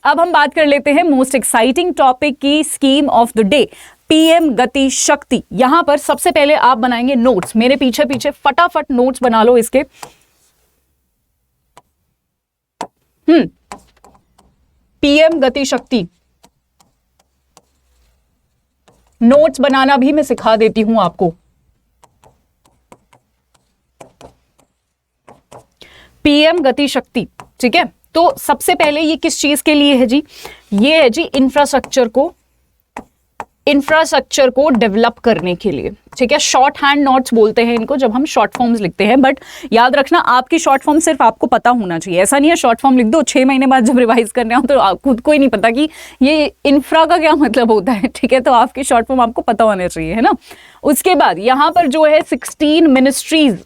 अब हम बात कर लेते हैं मोस्ट एक्साइटिंग टॉपिक की, scheme of the day, PM गति शक्ति। यहां पर सबसे पहले आप बनाएंगे नोट्स, मेरे पीछे पीछे फटाफट नोट्स बना लो इसके। पीएम गति शक्ति, नोट्स बनाना भी मैं सिखा देती हूं आपको। पीएम गति शक्ति, ठीक है। तो सबसे पहले ये किस चीज के लिए है जी? ये है जी इंफ्रास्ट्रक्चर को डेवलप करने के लिए, ठीक है। शॉर्ट हैंड नोट्स बोलते हैं इनको जब हम शॉर्ट फॉर्म्स लिखते हैं, बट याद रखना आपकी शॉर्ट फॉर्म सिर्फ आपको पता होना चाहिए। ऐसा नहीं है शॉर्ट फॉर्म लिख दो, 6 महीने बाद जब रिवाइज करने हो तो खुद को ही नहीं पता कि ये इंफ्रा का क्या मतलब होता है, ठीक है। तो आपकी शॉर्ट फॉर्म आपको पता होना चाहिए, है ना। उसके बाद यहां पर जो है 16 मिनिस्ट्रीज,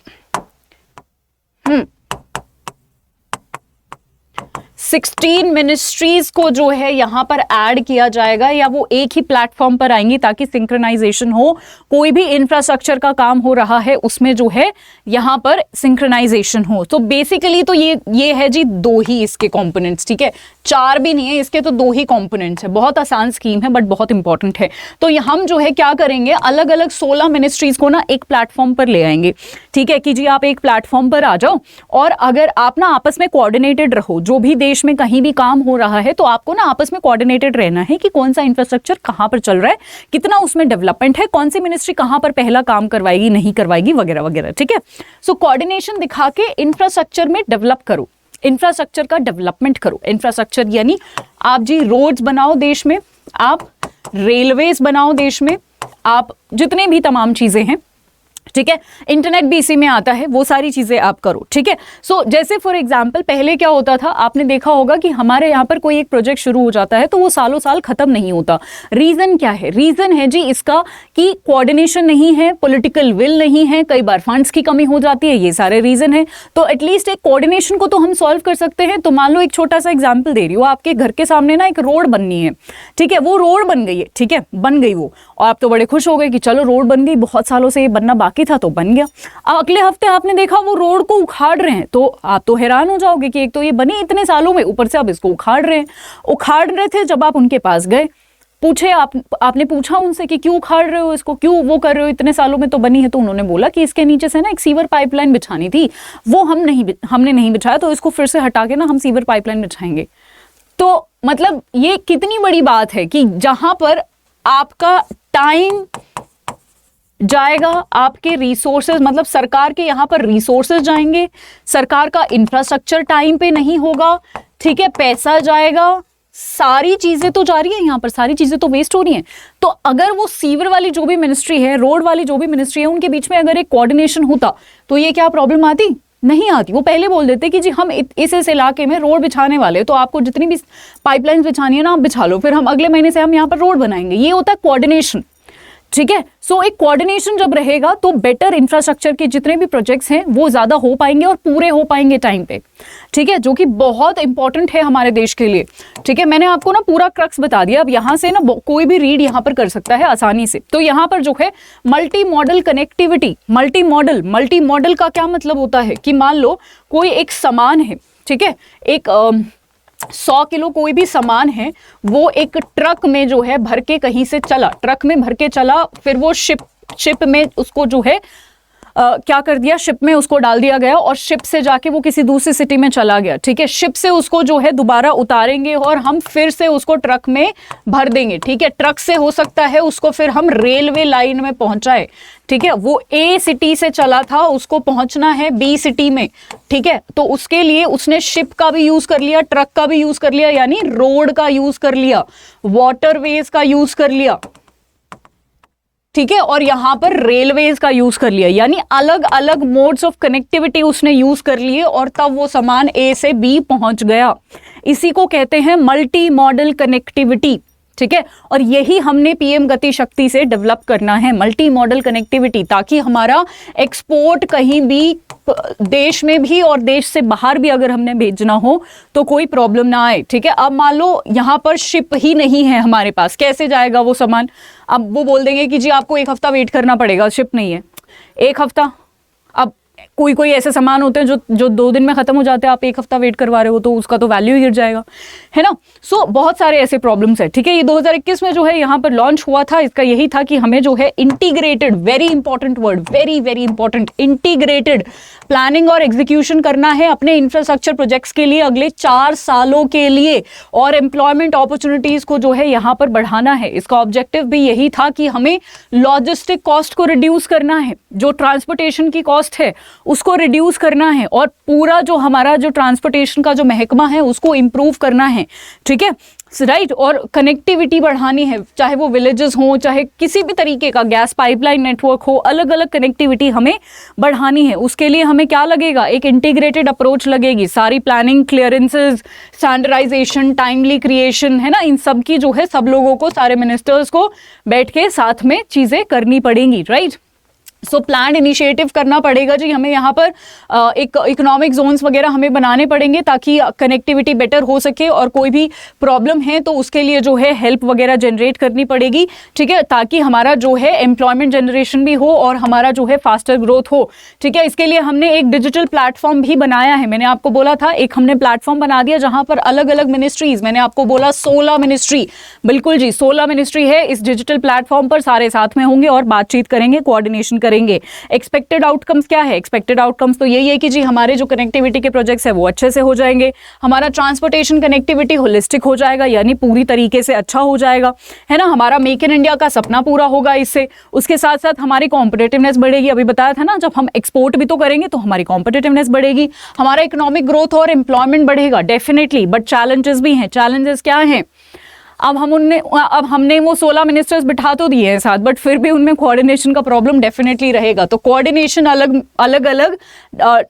16 मिनिस्ट्रीज को जो है यहां पर ऐड किया जाएगा, या वो एक ही प्लेटफॉर्म पर आएंगी ताकि सिंक्रोनाइजेशन हो। कोई भी इंफ्रास्ट्रक्चर का काम हो रहा है उसमें जो है यहां पर सिंक्रोनाइजेशन हो। तो बेसिकली तो ये है जी 2 ही इसके कंपोनेंट्स, ठीक है। 4 भी नहीं है इसके, तो 2 ही कंपोनेंट्स है। बहुत आसान स्कीम है बट बहुत इंपॉर्टेंट है। तो हम जो है क्या करेंगे, अलग अलग 16 मिनिस्ट्रीज को ना एक प्लेटफॉर्म पर ले आएंगे, ठीक है। कि जी आप एक प्लेटफॉर्म पर आ जाओ, और अगर आप ना आपस में कोऑर्डिनेटेड रहो, जो भी देश में कहीं भी काम हो रहा है तो आपको ना आपस में कोऑर्डिनेटेड रहना है कि कौन सा इंफ्रास्ट्रक्चर कहां पर चल रहा है, कितना उसमें डेवलपमेंट है, कौन सी मिनिस्ट्री कहां पर पहला काम करवाएगी नहीं करवाएगी वगैरह वगैरह, ठीक है। सो कोऑर्डिनेशन दिखा के इंफ्रास्ट्रक्चर में डेवलप करो, इंफ्रास्ट्रक्चर का डेवलपमेंट करो। इंफ्रास्ट्रक्चर यानी आप जी रोड्स बनाओ देश में, आप रेलवेज बनाओ देश में, आप जितने भी तमाम चीजें हैं, ठीक है। इंटरनेट भी इसी में आता है, वो सारी चीजें आप करो, ठीक है। सो जैसे फॉर एग्जांपल पहले क्या होता था, आपने देखा होगा कि हमारे यहाँ पर कोई एक प्रोजेक्ट शुरू हो जाता है तो वो सालों साल खत्म नहीं होता। रीजन क्या है? रीजन है जी इसका कि कोऑर्डिनेशन नहीं है, पॉलिटिकल विल नहीं है, कई बार फंड्स की कमी हो जाती है, ये सारे रीजन है। तो एटलीस्ट एक कोऑर्डिनेशन को तो हम सॉल्व कर सकते हैं। तो मान लो एक छोटा सा एग्जाम्पल दे रही हूँ, आपके घर के सामने ना एक रोड बननी है, ठीक है। वो रोड बन गई है, ठीक है, बन गई वो, और आप तो बड़े खुश हो गए कि चलो रोड बन गई, बहुत सालों से ये बनना बाकी था तो बन गया। अगले हफ्ते आपने देखा वो रोड को उखाड़ रहे हैं, तो आप तो हैरान हो जाओगे कि एक तो ये बनी इतने सालों में, ऊपर से अब इसको उखाड़ रहे हैं। उखाड़ रहे थे, जब आप उनके पास गए, पूछे आपने पूछा उनसे कि क्यों उखाड़ रहे हो इसको, क्यों वो कर रहे हो, इतने सालों में तो बनी है। तो उन्होंने बोला कि इसके नीचे से ना एक सीवर पाइपलाइन बिछानी थी, वो हमने नहीं बिछाया, तो इसको फिर से हटा के ना हम सीवर पाइपलाइन बिछाएंगे। तो मतलब ये कितनी बड़ी बात है कि जहां पर आपका टाइम जाएगा, आपके रिसोर्सेज, मतलब सरकार के यहां पर रिसोर्सेज जाएंगे, सरकार का इंफ्रास्ट्रक्चर टाइम पे नहीं होगा, ठीक है, पैसा जाएगा, सारी चीजें तो जा रही है, यहां पर सारी चीजें तो वेस्ट हो रही हैं। तो अगर वो सीवर वाली जो भी मिनिस्ट्री है, रोड वाली जो भी मिनिस्ट्री है, उनके बीच में अगर एक कोऑर्डिनेशन होता तो ये क्या प्रॉब्लम आती? नहीं आती। वो पहले बोल देते कि जी हम इस इलाके में रोड बिछाने वाले, तो आपको जितनी भी पाइपलाइंस बिछानी है ना आप बिछा लो, फिर हम अगले महीने से हम यहाँ पर रोड बनाएंगे। ये होता है कोऑर्डिनेशन, ठीक है। सो एक कोऑर्डिनेशन जब रहेगा तो बेटर इंफ्रास्ट्रक्चर के जितने भी प्रोजेक्ट्स हैं वो ज्यादा हो पाएंगे और पूरे हो पाएंगे टाइम पे, ठीक है, जो कि बहुत इंपॉर्टेंट है हमारे देश के लिए, ठीक है। मैंने आपको ना पूरा क्रक्स बता दिया। अब यहां से ना कोई भी रीड यहां पर कर सकता है आसानी से। तो यहां पर जो है multi modal connectivity, multi modal का क्या मतलब होता है कि मान लो कोई एक सामान है, ठीक है, एक 100 किलो कोई भी सामान है, वो एक ट्रक में जो है भर के कहीं से चला, ट्रक में भर के चला, फिर वो शिप में उसको जो है क्या कर दिया, शिप में उसको डाल दिया गया, और शिप से जाके वो किसी दूसरी सिटी में चला गया, ठीक है। शिप से उसको जो है दोबारा उतारेंगे और हम फिर से उसको ट्रक में भर देंगे, ठीक है। ट्रक से हो सकता है उसको फिर हम रेलवे लाइन में पहुंचाए, ठीक है। वो ए सिटी से चला था, उसको पहुंचना है बी सिटी में, ठीक है। तो उसके लिए उसने शिप का भी यूज कर लिया, ट्रक का भी यूज कर लिया, यानी रोड का यूज कर लिया, वाटरवेज का यूज कर लिया, ठीक है, और यहां पर रेलवेज का यूज कर लिया, यानी अलग अलग मोड्स ऑफ कनेक्टिविटी उसने यूज कर लिए, और तब वो सामान ए से बी पहुंच गया। इसी को कहते हैं मल्टी मॉडल कनेक्टिविटी, ठीक है। और यही हमने पीएम गति शक्ति से डेवलप करना है, मल्टी मॉडल कनेक्टिविटी, ताकि हमारा एक्सपोर्ट कहीं भी देश में भी और देश से बाहर भी अगर हमने भेजना हो तो कोई प्रॉब्लम ना आए, ठीक है। अब मान लो यहां पर शिप ही नहीं है हमारे पास, कैसे जाएगा वो सामान? अब वो बोल देंगे कि जी आपको 1 हफ्ता वेट करना पड़ेगा, शिप नहीं है, 1 हफ्ता। अब कोई कोई ऐसे सामान होते हैं जो 2 दिन में खत्म हो जाते हैं, आप 1 हफ्ता वेट करवा रहे हो तो उसका तो वैल्यू ही गिर जाएगा, है ना। सो बहुत सारे ऐसे प्रॉब्लम्स है, ठीक है। ये 2021 में जो है यहाँ पर लॉन्च हुआ था, इसका यही था कि हमें जो है integrated, very important word, very very important, integrated planning और एग्जीक्यूशन करना है अपने इंफ्रास्ट्रक्चर प्रोजेक्ट्स के लिए अगले 4 सालों के लिए, और एम्प्लॉयमेंट अपॉर्चुनिटीज को जो है यहाँ पर बढ़ाना है। इसका ऑब्जेक्टिव भी यही था कि हमें लॉजिस्टिक कॉस्ट को रिड्यूस करना है, जो ट्रांसपोर्टेशन की कॉस्ट है उसको रिड्यूस करना है, और पूरा जो हमारा जो ट्रांसपोर्टेशन का जो महकमा है उसको इंप्रूव करना है, ठीक है, राइट। और कनेक्टिविटी बढ़ानी है, चाहे वो विलेजेस हो, चाहे किसी भी तरीके का गैस पाइपलाइन नेटवर्क हो, अलग अलग कनेक्टिविटी हमें बढ़ानी है। उसके लिए हमें क्या लगेगा, एक इंटीग्रेटेड अप्रोच लगेगी, सारी planning, clearances, standardization, timely creation, है ना, इन सब की जो है सब लोगों को, सारे मिनिस्टर्स को बैठ के साथ में चीजें करनी पड़ेंगी, राइट। सो प्लान इनिशिएटिव करना पड़ेगा जी हमें, यहाँ पर एक इकोनॉमिक जोन्स वगैरह हमें बनाने पड़ेंगे ताकि कनेक्टिविटी बेटर हो सके, और कोई भी प्रॉब्लम है तो उसके लिए जो है हेल्प वगैरह जनरेट करनी पड़ेगी, ठीक है, ताकि हमारा जो है एम्प्लॉयमेंट जनरेशन भी हो और हमारा जो है फास्टर ग्रोथ हो, ठीक है। इसके लिए हमने एक डिजिटल प्लेटफॉर्म भी बनाया है, मैंने आपको बोला था, एक हमने प्लेटफॉर्म बना दिया जहां पर अलग अलग मिनिस्ट्रीज, मैंने आपको बोला 16 मिनिस्ट्री, बिल्कुल जी 16 मिनिस्ट्री है इस डिजिटल प्लेटफॉर्म पर, सारे साथ में होंगे और बातचीत करेंगे, कोऑर्डिनेशन करेंगे। एक्सपेक्टेड आउटकम्स क्या है, एक्सपेक्टेड आउटकम्स तो यही है कि जी हमारे जो कनेक्टिविटी के प्रोजेक्ट्स है वो अच्छे से हो जाएंगे, हमारा ट्रांसपोर्टेशन कनेक्टिविटी होलिस्टिक हो जाएगा, यानी पूरी तरीके से अच्छा हो जाएगा, है ना, हमारा मेक इन इंडिया का सपना पूरा होगा इससे। उसके साथ साथ हमारी कॉम्पिटिटिवनेस बढ़ेगी, अभी बताया था ना, जब हम एक्सपोर्ट भी तो करेंगे तो हमारी कॉम्पिटिटिवनेस बढ़ेगी, हमारा इकोनॉमिक ग्रोथ और एम्प्लॉयमेंट बढ़ेगा डेफिनेटली। बट चैलेंजेस भी हैं, चैलेंजेस क्या हैं, अब हमने वो 16 मिनिस्टर्स बिठा तो दिए हैं साथ, बट फिर भी उनमें कोऑर्डिनेशन का प्रॉब्लम डेफिनेटली रहेगा। तो कोऑर्डिनेशन अलग अलग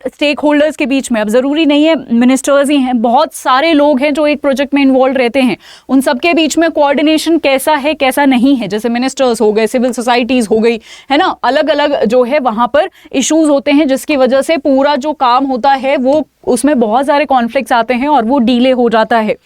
स्टेक होल्डर्स के बीच में, अब जरूरी नहीं है मिनिस्टर्स ही हैं, बहुत सारे लोग हैं जो एक प्रोजेक्ट में इन्वॉल्व रहते हैं, उन सबके बीच में कोऑर्डिनेशन कैसा है कैसा नहीं है, जैसे मिनिस्टर्स हो गए, सिविल सोसाइटीज हो गई, है ना, अलग अलग जो है वहां पर इश्यूज होते हैं, जिसकी वजह से पूरा जो काम होता है वो उसमें बहुत सारे कॉन्फ्लिक्ट्स आते हैं और वो डिले हो जाता है।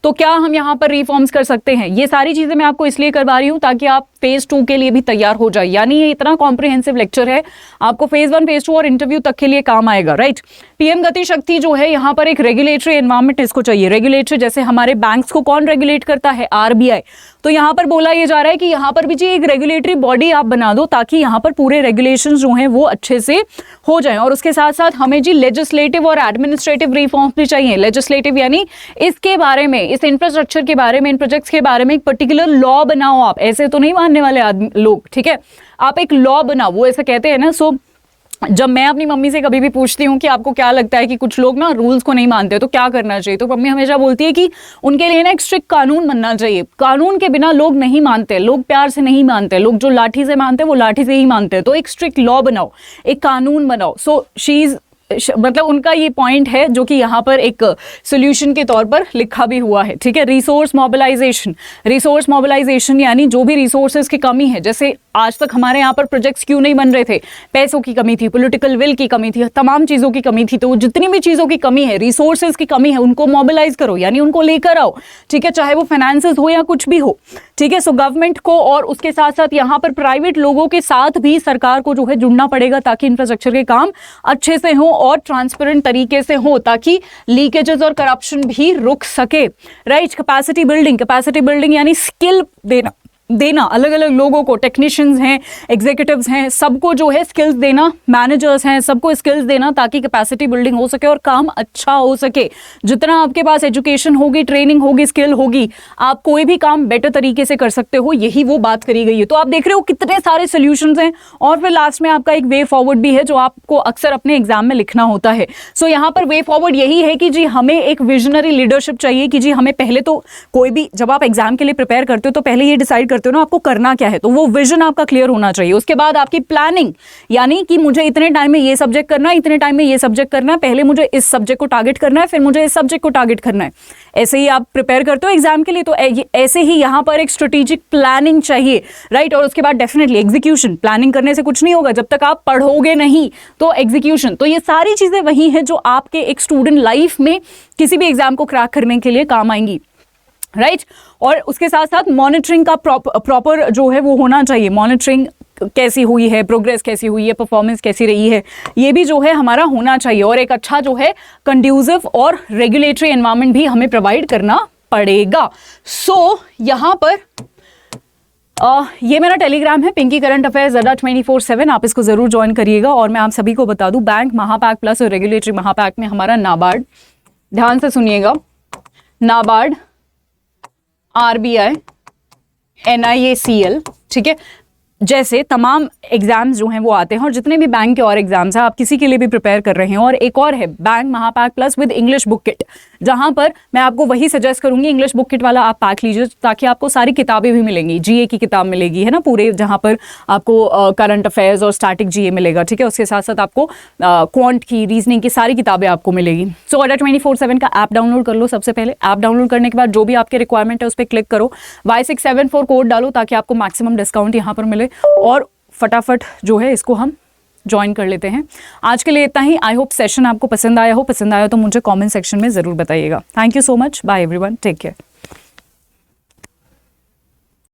तो क्या हम यहाँ पर रिफॉर्म्स कर सकते हैं, ये सारी चीजें मैं आपको इसलिए करवा रही हूँ ताकि आप फेज 2 के लिए भी तैयार हो जाए, यानी ये इतना कॉम्प्रिहेंसिव लेक्चर है, आपको फेज 1, फेज 2 और इंटरव्यू तक के लिए काम आएगा, राइट। पीएम गति शक्ति जो है यहाँ पर एक रेगुलेटरी एनवायरमेंट इसको चाहिए, रेगुलेटरी, जैसे हमारे बैंक्स को कौन रेगुलेट करता है, आरबीआई, तो यहाँ पर बोला ये जा रहा है कि यहाँ पर भी जी एक रेगुलेटरी बॉडी आप बना दो ताकि यहाँ पर पूरे रेगुलेशन जो हैं वो अच्छे से हो जाएं। और उसके साथ साथ हमें जी लेजिस्लेटिव और एडमिनिस्ट्रेटिव रिफॉर्म्स भी चाहिए। लेजिस्लेटिव यानी इसके बारे में, इस इंफ्रास्ट्रक्चर के बारे में, इन प्रोजेक्ट्स के बारे में एक पर्टिकुलर लॉ बनाओ, आप ऐसे तो नहीं मानने वाले आदमी लोग, ठीक है, आप एक लॉ बनाओ, वो ऐसे कहते हैं ना। सो जब मैं अपनी मम्मी से कभी भी पूछती हूँ कि आपको क्या लगता है कि कुछ लोग ना रूल्स को नहीं मानते तो क्या करना चाहिए, तो मम्मी हमेशा बोलती है कि उनके लिए ना एक स्ट्रिक्ट कानून बनना चाहिए, कानून के बिना लोग नहीं मानते, लोग प्यार से नहीं मानते, लोग जो लाठी से मानते हैं वो लाठी से ही मानते हैं, तो एक स्ट्रिक्ट लॉ बनाओ, एक कानून बनाओ। सो शी इज मतलब उनका ये पॉइंट है जो कि यहाँ पर एक सोल्यूशन के तौर पर लिखा भी हुआ है, ठीक है। रिसोर्स मोबिलाइजेशन यानी जो भी रिसोर्सेज की कमी है, जैसे आज तक हमारे यहाँ पर प्रोजेक्ट्स क्यों नहीं बन रहे थे, पैसों की कमी थी, पॉलिटिकल विल की कमी थी, तमाम चीज़ों की कमी थी, तो जितनी भी चीज़ों की कमी है, रिसोर्सेज की कमी है, उनको मोबिलाइज करो, यानी उनको लेकर आओ, ठीक है, चाहे वो फाइनेंसेस हो या कुछ भी हो, ठीक है। सो गवर्नमेंट को और उसके साथ साथ यहाँ पर प्राइवेट लोगों के साथ भी सरकार को जो है जुड़ना पड़ेगा ताकि इंफ्रास्ट्रक्चर के काम अच्छे से हो और ट्रांसपेरेंट तरीके से हो, ताकि लीकेजेस और करप्शन भी रुक सके, राइट। कैपेसिटी बिल्डिंग यानी स्किल देना अलग अलग लोगों को, टेक्नीशियंस हैं, एग्जीक्यूटिव्स हैं, सबको जो है स्किल्स देना, मैनेजर्स हैं, सबको स्किल्स देना ताकि कैपेसिटी बिल्डिंग हो सके और काम अच्छा हो सके। जितना आपके पास एजुकेशन होगी, ट्रेनिंग होगी, स्किल होगी, आप कोई भी काम बेटर तरीके से कर सकते हो, यही वो बात करी गई है। तो आप देख रहे हो कितने सारे सोल्यूशंस हैं, और फिर लास्ट में आपका एक वे फॉरवर्ड भी है जो आपको अक्सर अपने एग्जाम में लिखना होता है। सो यहाँ पर वे फॉरवर्ड यही है कि जी हमें एक विजनरी लीडरशिप चाहिए कि जी हमें पहले तो कोई भी, जब आप एग्जाम के लिए प्रिपेयर करते हो तो पहले ये डिसाइड करते हो ना आपको करना क्या है, तो वो विजन आपका क्लियर होना चाहिए। उसके बाद आपकी प्लानिंग, यानी कि मुझे इतने टाइम में ये सब्जेक्ट करना है, इतने टाइम में ये सब्जेक्ट करना है, पहले मुझे इस सब्जेक्ट को टारगेट करना है, फिर मुझे इस सब्जेक्ट को टारगेट करना है। ऐसे ही आप प्रिपेयर करते हो एग्जाम के लिए, तो ऐसे ही यहाँ पर एक स्ट्रेटेजिक प्लानिंग चाहिए, राइट। और उसके बाद डेफिनेटली एग्जीक्यूशन, प्लानिंग करने से कुछ नहीं होगा जब तक आप पढ़ोगे नहीं, तो एग्जीक्यूशन। तो ये सारी चीजें वही हैं जो आपके एक स्टूडेंट लाइफ में किसी भी एग्जाम को क्रैक करने के लिए काम आएंगी, राइट। और उसके साथ साथ मॉनिटरिंग का प्रॉपर जो है वो होना चाहिए, मॉनिटरिंग कैसी हुई है, प्रोग्रेस कैसी हुई है, परफॉर्मेंस कैसी रही है, ये भी जो है हमारा होना चाहिए। और एक अच्छा जो है कंड्यूसिव और रेगुलेटरी एनवायरनमेंट भी हमें प्रोवाइड करना पड़ेगा। सो यहाँ पर ये मेरा टेलीग्राम है, पिंकी करंट अफेयर्स अड्डा 24/7, आप इसको जरूर ज्वाइन करिएगा। और मैं आप सभी को बता दूं, बैंक महापैक प्लस और रेगुलेटरी महापैक में हमारा नाबार्ड, ध्यान से सुनिएगा, नाबार्ड, आरबीआई, NIACL, ठीक है, जैसे तमाम एग्जाम्स जो हैं वो आते हैं। और जितने भी बैंक के और एग्जाम्स हैं, आप किसी के लिए भी प्रिपेयर कर रहे हैं। और एक और है बैंक महापैक plus with English book kit, जहां पर मैं आपको वही सजेस्ट करूंगी, इंग्लिश बुक किट वाला आप पैक लीजिए, ताकि आपको सारी किताबें भी मिलेंगी। GA की किताब मिलेगी, है ना, पूरे, जहां पर आपको करंट अफेयर्स और स्टैटिक GA मिलेगा, ठीक है। उसके साथ साथ आपको क्वांट की, रीजनिंग की सारी किताबें आपको मिलेगी। सो अड्डा 24/7 का ऐप डाउनलोड कर लो। सबसे पहले ऐप डाउनलोड करने के बाद जो भी आपके रिक्वायरमेंट है उस पर क्लिक करो, Y674 कोड डालो ताकि आपको मैक्सिमम डिस्काउंट यहाँ पर मिले। और फटाफट जो है इसको हम ज्वाइन कर लेते हैं। आज के लिए इतना ही। आई होप सेशन आपको पसंद आया हो। पसंद आया तो मुझे कमेंट सेक्शन में ज़रूर बताइएगा। Thank you so much. Bye everyone, take care.